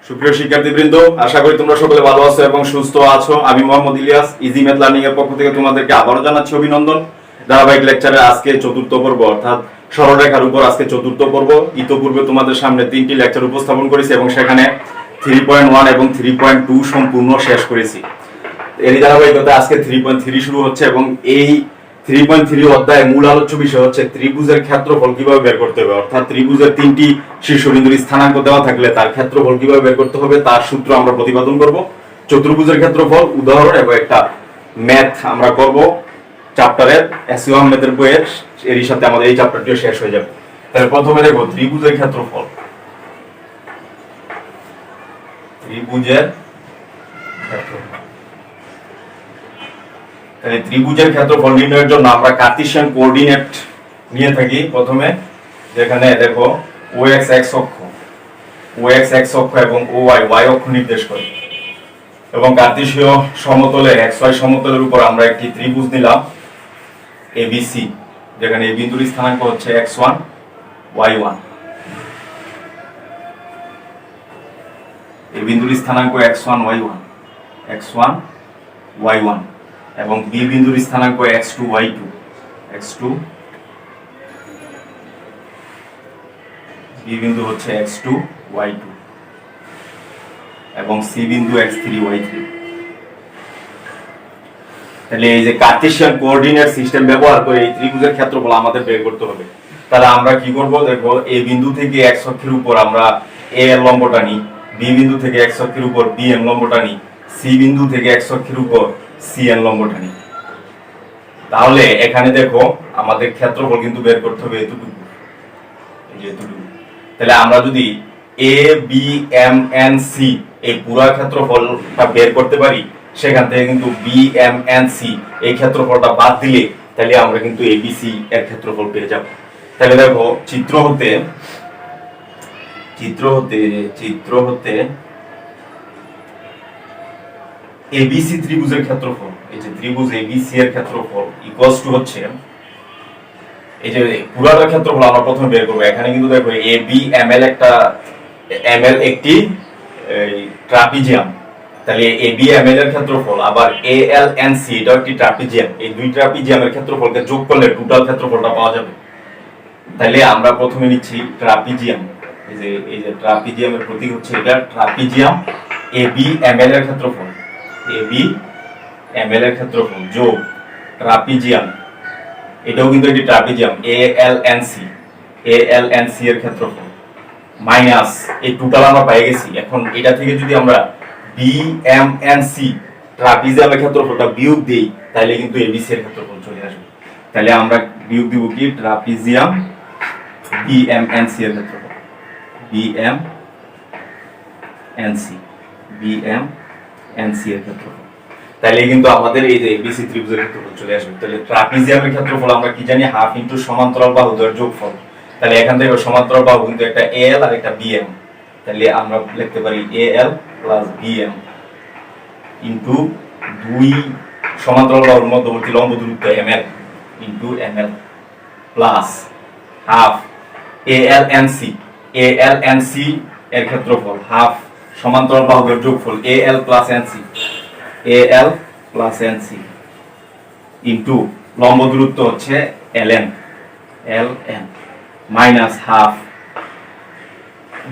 সুপ্রিয় শিক্ষার্থীবৃন্দ, আশা করি তোমরা সকলে ভালো আছো এবং সুস্থ আছো। আমি Mohammad Ilyas, easy math learning এর পক্ষ থেকে তোমাদেরকে আবারও জানাচ্ছি অভিনন্দন। ধারাবাহিক লেকচারে আজকে চতুর্থ পর্ব অর্থাৎ সরলরেখার উপর আজকে চতুর্থ পর্ব। ইতোপূর্বে তোমাদের সামনে 3টি লেকচার উপস্থাপন করেছি এবং সেখানে 3.1 এবং 3.2 সম্পূর্ণ শেষ করেছি। এরই ধারাবাহিকতায় আজকে 3.3 শুরু হচ্ছে এবং এই 3.3 অধ্যায়ে মূল আলোচ্য বিষয় হচ্ছে ত্রিভুজের ক্ষেত্রফল কিভাবে বের করতে হবে, অর্থাৎ ত্রিভুজের 3টি শীর্ষবিন্দুর স্থানাঙ্ক দেওয়া থাকলে তার ক্ষেত্রফল কিভাবে বের করতে হবে তার সূত্র আমরা প্রতিপাদন করব। চতুর্ভুজের ক্ষেত্রফল উদাহরণ এবং একটা ম্যাথ আমরা করব চ্যাপ্টারের এসইও ম্যাথের বইয়ের। এরই সাথে আমাদের এই চ্যাপ্টারটিও শেষ হয়ে যাবে। তাহলে প্রথমে দেখো ত্রিভুজের ক্ষেত্রফল। ত্রিভুজের ক্ষেত্রফল নির্ণয়ের জন্য আমরা কার্টেসিয়ান কোঅর্ডিনেট নিয়ে থাকি। প্রথমে যেখানে দেখো OX x অক্ষ এবং OY y অক্ষ নির্দেশ করে এবং কার্টেসীয় সমতলে XY সমতলের উপর আমরা একটি ত্রিভুজ নিলাম ABC, যেখানে এই বিন্দুর স্থানাঙ্ক হচ্ছে x1 y1। এই বিন্দুর স্থানাঙ্ক x1 y1 এবং বি বিন্দুর স্থানাঙ্ক x2 y2 বি বিন্দু হচ্ছে x2 y2 এবং সি বিন্দু x3 y3। তাহলে এই যে কার্টেসিয়ান কোঅর্ডিনেট সিস্টেম ব্যবহার করে এই ত্রিভুজের ক্ষেত্রফল আমাদের বের করতে হবে। তাহলে আমরা কি করব, দেখো এই বিন্দু থেকে x অক্ষের উপর আমরা a এর লম্বটা নিই, বি বিন্দু থেকে x অক্ষের উপর b এর লম্বটা নিই, সি বিন্দু থেকে x অক্ষের উপর c এর লম্বটা নিই। তাহলে এখানে দেখো আমাদের ক্ষেত্রফল কিন্তু বের করতে হবে এতটুকু, এই যে এতটুকু। তাহলে আমরা যদি a b m n c এই পুরো ক্ষেত্রফলটা বের করতে পারি, সেখান থেকে কিন্তু b m n c এই ক্ষেত্রফলটা বাদ দিলে তাহলে আমরা কিন্তু abc এর ক্ষেত্রফল পেয়ে যাব। তাহলে দেখো চিত্র হতে ABC ত্রিভুজের ক্ষেত্রফল, এই যে ত্রিভুজ ABC এর ক্ষেত্রফল ইকুয়ালস টু হচ্ছে এই যে পুরোটা ক্ষেত্রফল আমরা প্রথমে বের করব। এখানে কিন্তু দেখো AB ML একটি ট্রাপিজিয়াম। তাহলে AB ML এর ক্ষেত্রফল আবার AL NC এটা একটি ট্রাপিজিয়াম। এই দুই ট্রাপিজিয়ামের ক্ষেত্রফলকে যোগ করলে টোটাল ক্ষেত্রফলটা পাওয়া যাবে। তাহলে আমরা প্রথমে নিচ্ছি ট্রাপিজিয়াম। এই যে ট্রাপিজিয়ামের প্রতীক হচ্ছে এটা ট্রাপিজিয়াম। AB ML এর ক্ষেত্রফল, AB ML এর ক্ষেত্রফল যোগ ট্রাপিজিয়াম, এটাও কিন্তু একটি ট্রাপিজিয়াম AL NC এর ক্ষেত্রফল মাইনাস এই টোটাল আমরা পেয়ে গেছি। এখন এটা থেকে যদি আমরা BMNC ট্রাপিজিয়ামের ক্ষেত্রফলটা বিয়োগ দেই তাহলে কিন্তু ABC এর ক্ষেত্রফল চলে আসবে। তাহলে আমরা বিয়োগ দিব কি ট্রাপিজিয়াম BMNC এর ক্ষেত্রফল, BMNC এর ক্ষেত্রফল। তাহলে কিন্তু আমাদের এই যে ABC ত্রিভুজের ক্ষেত্রফল চলে আসবে। তাহলে ট্রাপিজিয়ামের ক্ষেত্রফল আমরা কি জানি, হাফ ইনটু সমান্তরাল বাহুদ্বয়ের যোগফল। তাহলে এখান থেকে সমান্তরাল বাহু কিন্তু একটা AL আর একটা BM। তাহলে আমরা লিখতে পারি AL প্লাস BM ইনটু দুই সমান্তরাল বাহুর মধ্যবর্তী লম্ব দূরত্ব ML into ML plus half AL NC এর ক্ষেত্রফল হাফ সমান্তরাল বাহুর যোগফল AL প্লাস NC ইনটু লম্ব দূরত্ব হচ্ছে LN মাইনাস হাফ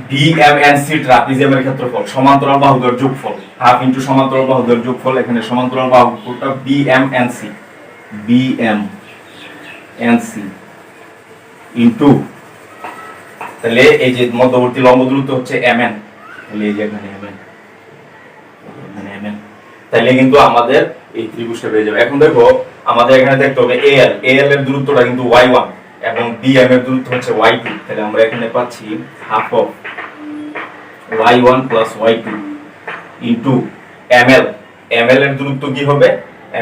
BMNC ট্রাপিজিয়ামের ক্ষেত্রফল সমান্তরাল বাহুদের যোগফল, হাফ ইনটু সমান্তরাল বাহুদের যোগফল। এখানে সমান্তরাল বাহুটা BMNC ইনটু তাহলে এই যে মধ্যবর্তী লম্ব দূরত্ব হচ্ছে MN। তাহলে এই যে এখানে MN, তাহলে কিন্তু আমাদের এই ত্রিভুজটা পেয়ে যাবে। এখন দেখো আমাদের এখানে দেখতে হবে AL এর দূরত্বটা কিন্তু y1 এবং BM এর দূরত্ব হচ্ছে y2। তাহলে আমরা এখানে পাচ্ছি half of y1 plus y2 into ML এর দূরত্ব কি হবে,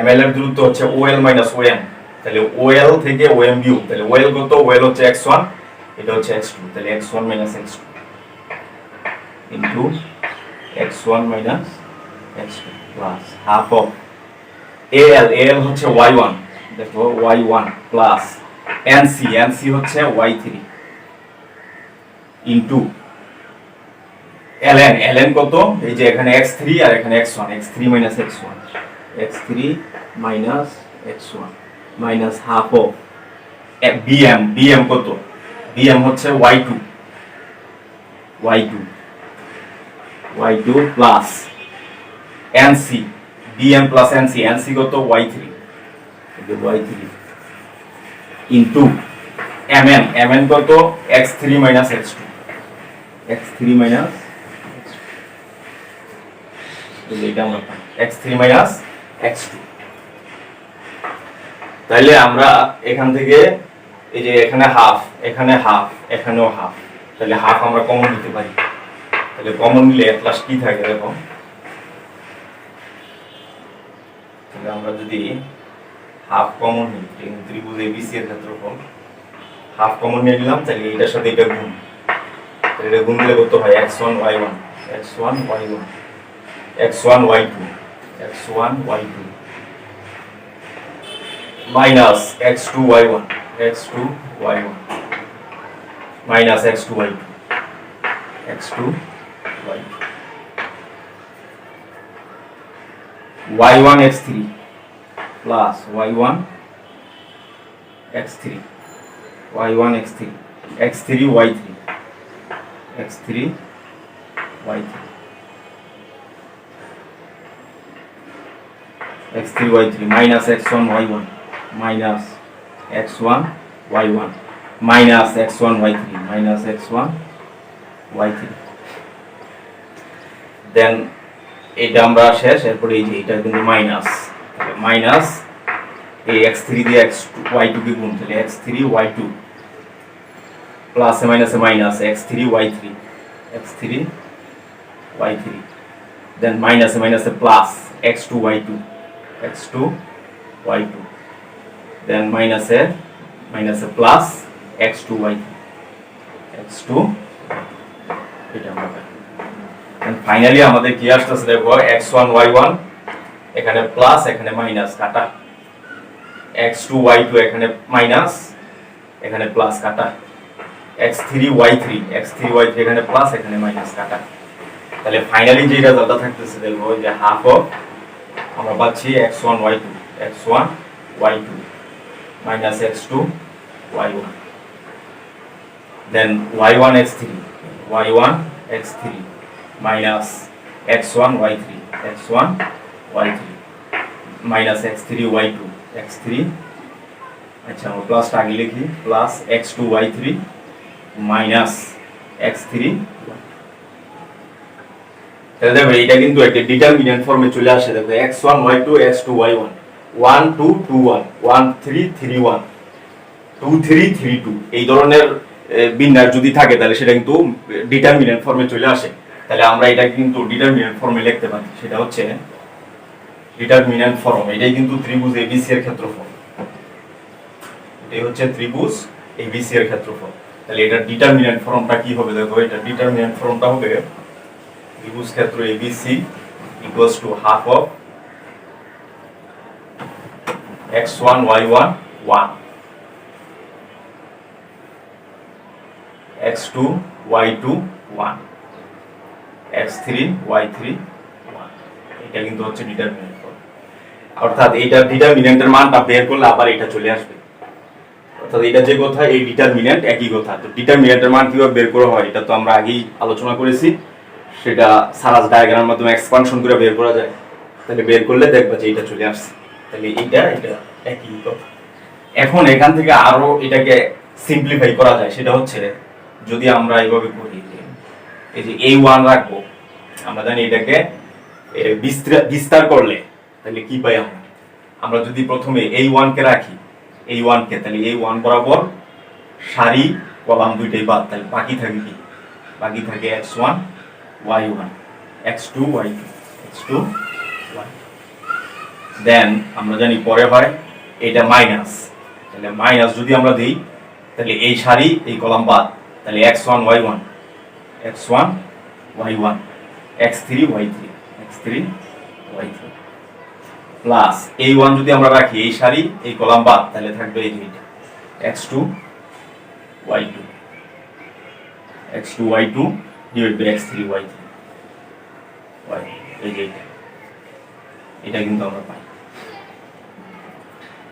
ML এর দূরত্ব হচ্ছে OL মাইনাস OM। তাহলে OL থেকে OM বিয়োগ, তাহলে OL কত, OL হচ্ছে x1, এটা হচ্ছে x2। তাহলে x1 minus x2 into x1 minus x2 plus half of AL হচ্ছে y1, দেখো y1 প্লাস NC হচ্ছে y3 ইনটু ln কত, এই যে এখানে x3 আর এখানে x1, x3 minus x1, x3 minus x1 minus half of bm কত, bm হচ্ছে y2 plus nc, bm plus nc কত y3 into mn কত x3 minus x2, x3 minus x2। তাহলে আমরা এখান থেকে এই যে এখানে হাফ, এখানেও হাফ, তাহলে হাফ আমরা কমন নিতে পারি। তাহলে কমন নিলে প্লাস কি থাকে দেখো, তাহলে আমরা যদি হাফ কমন নিই, ত্রিভুজ এবিসি এর ক্ষেত্রফল হাফ কমন নিয়ে নিলাম, তাহলে এটার সাথে এটা গুণ, তাহলে এটা গুণ দিলে কত হয় x1 y1 x1 y2 minus x2 y1 minus x2 y2 y1 x3 plus y1 x3 x3 y3 x3 y3 minus x1 y1 minus x1 y1 minus x1 y3 minus x1 y3, দেন এটা আমরা শেষ, এরপরে এই যে এটা কিন্তু minus, তাহলে minus এই x3 দিয়ে y2 কে গুণ, তাহলে x3 y2 প্লাস এ মাইনাসে মাইনাস x3 y3 দেন মাইনাসে মাইনাসে প্লাস x2 y2 দেন মাইনাসে প্লাস x2 y3 এটা আমরা পাই। এন্ড ফাইনালি আমাদের কি আসছে দেখো x1 y1 এখানে প্লাস এখানে মাইনাস কাটা, x2 y2 এখানে মাইনাস এখানে প্লাস কাটা, x3 y3 এখানে প্লাস এখানে মাইনাস কাটা। তাহলে ফাইনালি যে রেজাল্টটা থাকতেছে দেখো যে হাফ অফ আমরা পাচ্ছি x1 y2 minus x2 y1 then y1 x3 minus x1 y3 minus x3 y2 আচ্ছা আমরা প্লাসটা আগে লিখি, plus x2 y3 minus x3 তাহলে দেখো এটা কিন্তু একটা ডিটারমিনেন্ট ফর্মে চলে আসে। দেখো x1 y2 x2 y1 1 2 2 1 1 3 3 1 2 3 3 2 এই ধরনের বিন্যাস যদি থাকে তাহলে সেটা কিন্তু ডিটারমিনেন্ট ফর্মে চলে আসে। তাহলে আমরা এটা কিন্তু ডিটারমিনেন্ট ফর্মে লিখতে পারি, সেটা হচ্ছে ডিটারমিনেন্ট ফর্ম। এটাই কিন্তু ত্রিভুজ এবিসি এর ক্ষেত্রফল, এটাই হচ্ছে ত্রিভুজ এবিসি এর ক্ষেত্রফল। তাহলে এটা ডিটারমিনেন্ট ফর্মটা কি হবে দেখো, এটা ডিটারমিনেন্ট ফর্মটা হবে ত্রিভুজ ক্ষেত্র ABC equals to half of x1 y1 1 x2 y2 1 x3 y3 1। এটা কিন্তু হচ্ছে ডিটারমিনেন্ট ফর্ম, অর্থাৎ এইটা ডিটারমিনেন্টের মানটা বের করলে আবার এটা চলে আসবে। অর্থাৎ এটা যে কথা এই ডিটারমিনেন্ট একই কথা। তো ডিটারমিনেন্টের মান কিভাবে বের করা হয় এটা তো আমরা আগেই আলোচনা করেছি, সেটা সারাস ডায়াগ্রামের মাধ্যমে এক্সপানশন করে বের করা যায়। তাহলে বের করলে দেখবা যে এটা চলে আসছে। তাহলে এটা একই কথা। এখন এখান থেকে আরো এটাকে সিম্পলিফাই করা যায়, সেটা হচ্ছে যদি আমরা এইভাবে করি যে এই যে a1 রাখবো, আমরা জানি এটাকে বিস্তার করলে তাহলে কি পাই আমরা। আমরা যদি প্রথমে a1 কে রাখি, a1 কে, তাহলে a1 বরাবর সারি কলাম দুইটাই বাদ, তাহলে বাকি থাকে কি, বাকি থাকে x1 y1 x2 y2 দেন আমরা জানি পরে হয় এটা মাইনাস, তাহলে মাইনাস যদি আমরা দেই তাহলে এই সারি এই কলাম বাদ, তাহলে x1 y1 x3 y3 plus a1 যদি আমরা রাখি এই সারি এই কলাম বাদ, তাহলে থাকবে এই যে x2 y2 divide by x3 y3। Y, এই যে এটা কিন্তু আমরা পাই।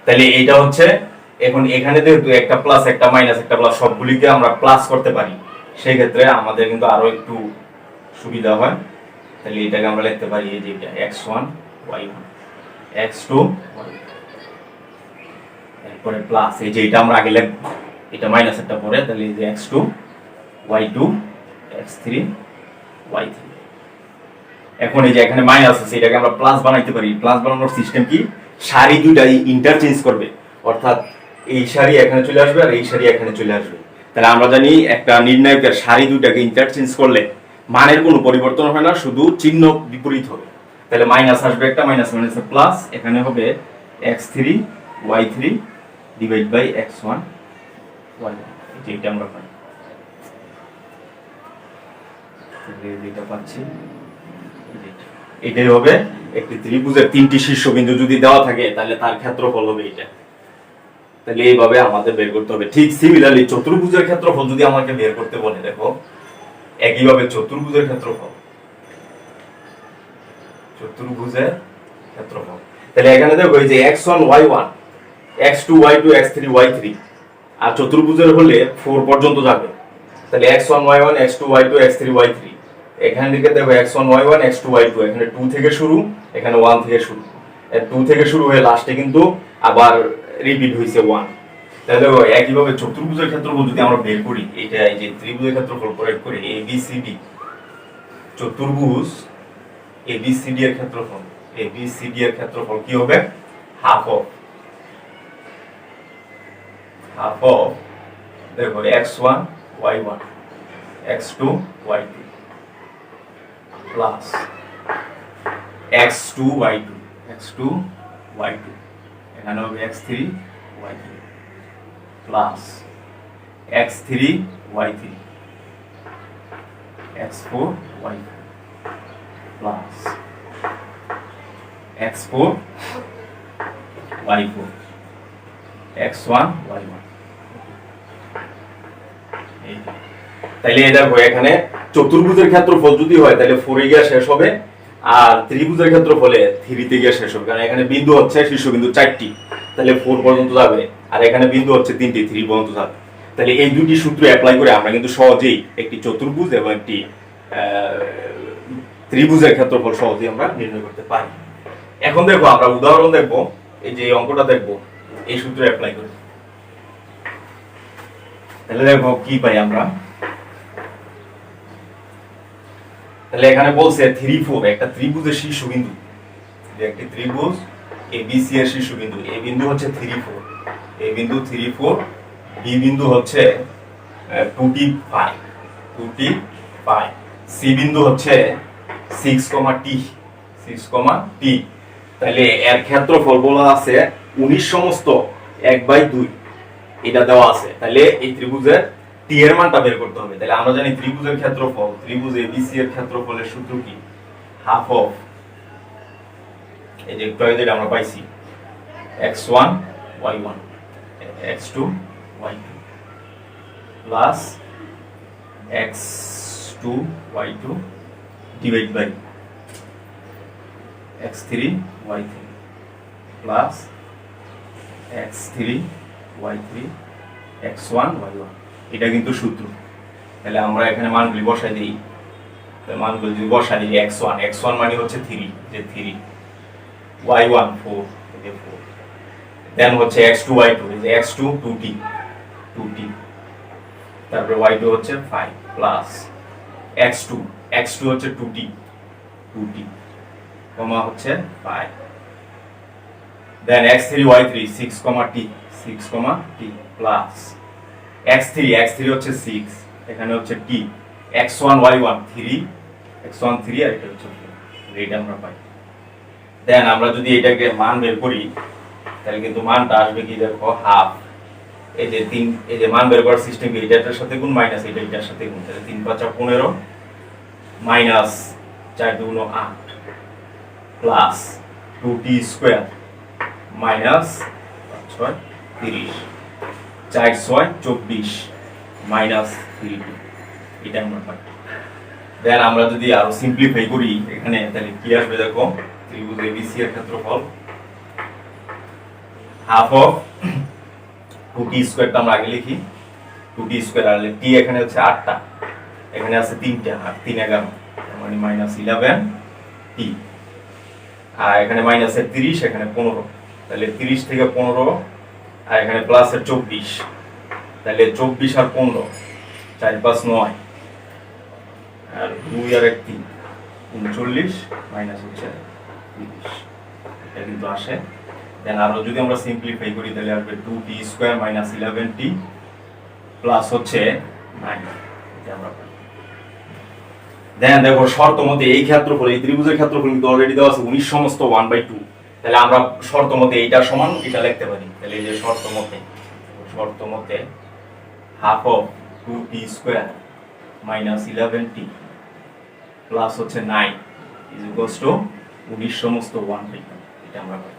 তাহলে এইটা হচ্ছে, এখন এখানে যেহেতু একটা প্লাস একটা মাইনাস একটা প্লাস সবগুলিকে আমরা প্লাস করতে পারি, সেই ক্ষেত্রে আমাদের কিন্তু আরো একটু সুবিধা হয়। তাহলে এটাকে আমরা লিখতে পারি এই যে এটা x1 y1 x2 এরপরে প্লাস এই যে এটা আমরা আগে লিখব, এটা মাইনাস একটা পরে, তাহলে এই যে x2 y2 x3 y3। এখন এই যে এখানে মাইনাস আছে, এটাকে আমরা প্লাস বানাইতে পারি। প্লাস বানানোর সিস্টেম কি, সারি দুটাই ইন্টারচেঞ্জ করবে, অর্থাৎ এই সারি এখানে চলে আসবে আর এই সারি এখানে চলে আসবে। তাহলে আমরা জানি একটা নির্ণায়কের সারি দুটাকে ইন্টারচেঞ্জ করলে মানের কোনো পরিবর্তন হয় না, শুধু চিহ্ন বিপরীত হবে। তাহলে মাইনাস আসবে একটা, মাইনাস মাইনাস প্লাস, এখানে হবে x3 y3 divide by x1 y1, যেটা আমরা পাই। যেটা পাচ্ছি এটাই হবে একটি ত্রিভুজের তিনটি শীর্ষবিন্দু যদি দেওয়া থাকে তাহলে তার ক্ষেত্রফল হবে এটা। তাহলে এইভাবে আমাদের বের করতে হবে। ঠিক সিমিলারলি চতুর্ভুজের ক্ষেত্রফল যদি আমাকে বের করতে বলে, দেখো একইভাবে চতুর্ভুজের ক্ষেত্রফল, তাহলে এখানে দেখো এই যে x1 y1 x2 y2 x3 y3, আর চতুর্ভুজের হলে 4 পর্যন্ত যাবে। তাহলে x1 y1 x2 y2 x3 y3, এখান থেকে দেখো x1 y1 x2 y2, এখানে 2 থেকে শুরু, এখানে 1 থেকে শুরু, 2 থেকে শুরু হয়ে লাস্টে কিন্তু আবার রিপিট হইছে 1। তাহলে দেখো একইভাবে চতুর্ভুজের ক্ষেত্রফল যদি আমরা বের করি, এটা এই যে ত্রিভুজের ক্ষেত্রফল প্রয়োগ করে ABCD, চতুর্ভুজ ABCD এর ক্ষেত্রফল, ABCD এর ক্ষেত্রফল কি হবে, হাফ অফ দেখো x1 y1 x2 y2 plus x2 y2 এখানে হবে x3 y3 plus x3 y3 x4 y4 plus x4 y4 x1 y1। তাইলে এই দেখো এখানে চতুর্ভুজের ক্ষেত্রফল যদি হয় তাহলে 4 এ গিয়ে শেষ হবে, আর ত্রিভুজের ক্ষেত্রফলে 3 তে গিয়ে শেষ হবে, কারণ এখানে বিন্দু হচ্ছে শীর্ষবিন্দু 4টি, তাহলে 4 পর্যন্ত যাবে, আর এখানে বিন্দু হচ্ছে 3টি, 3 পর্যন্ত যাবে। তাহলে এই দুটি সূত্র অ্যাপ্লাই করে আমরা কিন্তু সহজেই একটি চতুর্ভুজ এবং একটি ত্রিভুজের ক্ষেত্রফল সহজেই আমরা নির্ণয় করতে পারি। এখন দেখো আমরা উদাহরণ দেখব, এই যে অঙ্কটা দেখব এই সূত্র অ্যাপ্লাই করে। তাহলে দেখো কি পাই আমরা, তাহলে এখানে বলছে 3 4 একটা ত্রিভুজের শীর্ষবিন্দু, যে একটি ত্রিভুজ ABC এর শীর্ষবিন্দু, A বিন্দু হচ্ছে 3 4, A বিন্দু 3 4, B বিন্দু হচ্ছে 2t pi, C বিন্দু হচ্ছে 6, t, তাহলে এর ক্ষেত্রফল বলা আছে 19 সমস্ত 1/2, এটা দেওয়া আছে। তাহলে এই ত্রিভুজের t এর মানটা বের করতে হবে। তাহলে আমরা জানি ত্রিভুজের ক্ষেত্রফল, ত্রিভুজ ABC এর ক্ষেত্রফলের সূত্র কি, হাফ অফ এই যে একটু আগে যেটা আমরা পাইছি x1 y1 x2 y2 plus x2 y2 divide by x3 y3 plus x3 y3 x1 y1, এটা কিন্তু সূত্র। তাহলে আমরা এখানে মানগুলি বসাই দিই, মানগুলি যদি বসাই দিই x1 মানে হচ্ছে 3, যে 3, y1 4, এই 4, দেন হচ্ছে x2 y2, এই যে x2 2t, তারপরে y2 হচ্ছে 5 প্লাস x2 হচ্ছে 2t, কমা হচ্ছে 5, দেন x3 y3 6, t plus x3 হচ্ছে 6, এখানে হচ্ছে t, x1 y1 3, x1 3, আর এটা হচ্ছে 4, এটা আমরা পাই। দেন আমরা যদি এটাকে মান বের করি তাহলে কিন্তু মানটা আসবে কি, দেখো হাফ, এই যে 3, এই যে মান বের করার সিস্টেম কি, এটার সাথে গুণ মাইনাস এটার সাথে গুণ, তাহলে 3 5 15 minus 4 2 8 plus 2t square minus 6 30, 4 6 24 minus 3, এটা আমরা পাই। দেন আমরা যদি আরো সিম্পলিফাই করি এখানে তাহলে কি আসবে দেখো, ত্রিভুজ এবিসি এর ক্ষেত্রফল হাফ অফ 2t স্কয়ারটা আমরা আগে লিখি, 2t স্কয়ার আর t এখানে হচ্ছে 8টা, এখানে আছে 3টা, আর 3 11 মানে -11t, আর এখানে মাইনাসের 30, এখানে 15, তাহলে 30 থেকে 15, আর এখানে প্লাসের 24, তাহলে 24 আর 15 4 5 9, আর 2 আর 1 3 39 মাইনাস হচ্ছে 30, এটা কিন্তু আসে। দেন আরো যদি আমরা সিম্পলিফাই করি তাহলে আসবে 2t square minus 11t plus হচ্ছে 9, এটা আমরা পাই। দেন দেখো শর্ত মতে এই ক্ষেত্রফল, এই ত্রিভুজের ক্ষেত্রফল কিন্তু অলরেডি দেওয়া আছে 19 সমস্ত 1/2, তাহলে আমরা শর্ত মতে এইটা সমান এটা লিখতে পারি। তাহলে এই যে শর্ত মতে half of 2t square minus 11t plus হচ্ছে 9 ইজ ইকুয়ালস টু 19 সমস্ত 1/2, এটা আমরা পাই।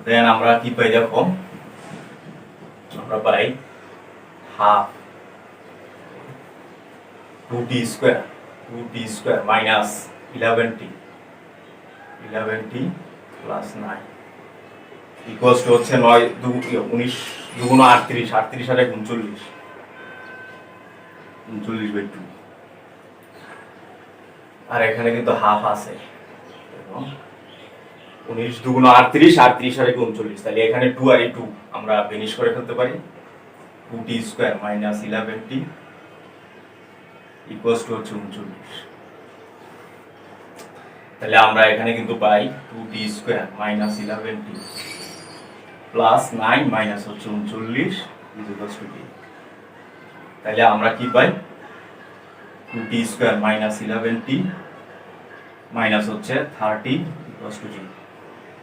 দেন আমরা কি পাই দেখো, আমরা পাই half 2t square minus 11t plus 9 equals to হচ্ছে 9 19 দুগুণ 38, 38 আর 39, 39/2, আর এখানে কিন্তু হাফ আছে, 19 দুগুণ 38, 38 আর 39, তাহলে এখানে 2 আর 2 আমরা ফিনিশ করে ফেলতে পারি। 2t square minus 11t equals to হচ্ছে 39, তাহলে আমরা এখানে কিন্তু পাই 2t square minus 11t plus 9 minus হচ্ছে 39 ইজ ইকুয়ালস টু 8, তাহলে আমরা কি পাই 2t square minus 11t minus হচ্ছে 30 ইকুয়ালস টু 0।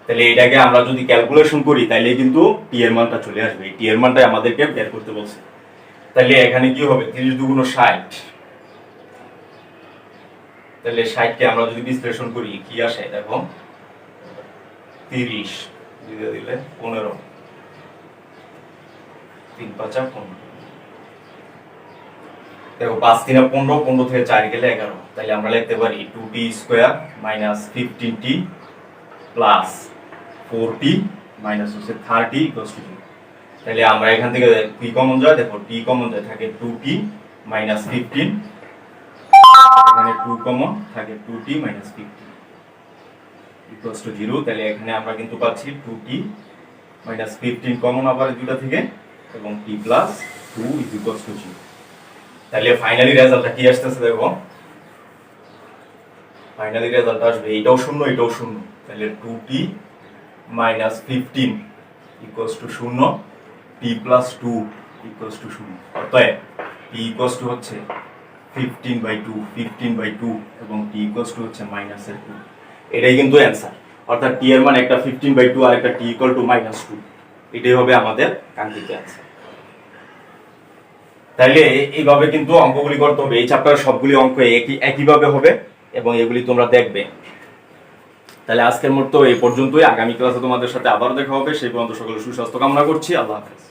তাহলে এটাকে আমরা যদি ক্যালকুলেশন করি তাহলে কিন্তু টি এর মানটা চলে আসবে, এই টি এর মানটাই আমাদেরকে বের করতে বলছে। তাহলে এখানে কি হবে 30 দুগুণ 60, তাহলে 60 কে আমরা যদি বিশ্লেষণ করি কি আসে দেখো, 30 দিয়ে দিলে 15, 3 5 15, দেখো 5 3 15, 15 থেকে 4 গেলে 11, তাহলে আমরা লিখতে পারি 2t square minus 15t plus 4t minus হচ্ছে 30 ইকুয়ালস টু 0। তাহলে আমরা এখান থেকে কি কমন যায় দেখো, t কমন যায় থাকে 2t মাইনাস 15, এখানে 2 কমন থাকে 2t মাইনাস 15 ইকুয়ালস টু 0। তাহলে এখানে আমরা কিন্তু পাচ্ছি 2t মাইনাস 15 কমন আবার দুটো থেকে, এবং t plus 2 is equals to 0। তাহলে ফাইনালি রেজাল্টটা কি আসতেছে দেখো, ফাইনালি রেজাল্ট আসবে এটাও শূন্য এটাও শূন্য, তাহলে 2t minus 15 equals to 0, t plus 2 equals to 0, অতএব t ইকুয়ালস টু হচ্ছে 15/2 এবং t ইকুয়ালস টু হচ্ছে মাইনাসের 2, এটাই কিন্তু অ্যান্সার। অর্থাৎ t এর মান একটা 15/2 আর একটা t ইকুয়াল টু -2, এটাই হবে আমাদের কাঙ্ক্ষিত অ্যান্সার। তাইলে এইভাবে কিন্তু অঙ্কগুলি করতে হবে, এই চ্যাপ্টারের সবগুলি অঙ্ক একইভাবে হবে এবং এগুলি তোমরা দেখবে। তাহলে আজকের মতো এই পর্যন্তই, আগামী ক্লাসে তোমাদের সাথে আবার দেখা হবে, সেই পর্যন্ত সকলের সুস্বাস্থ্য কামনা করছি। আল্লাহ হাফেজ।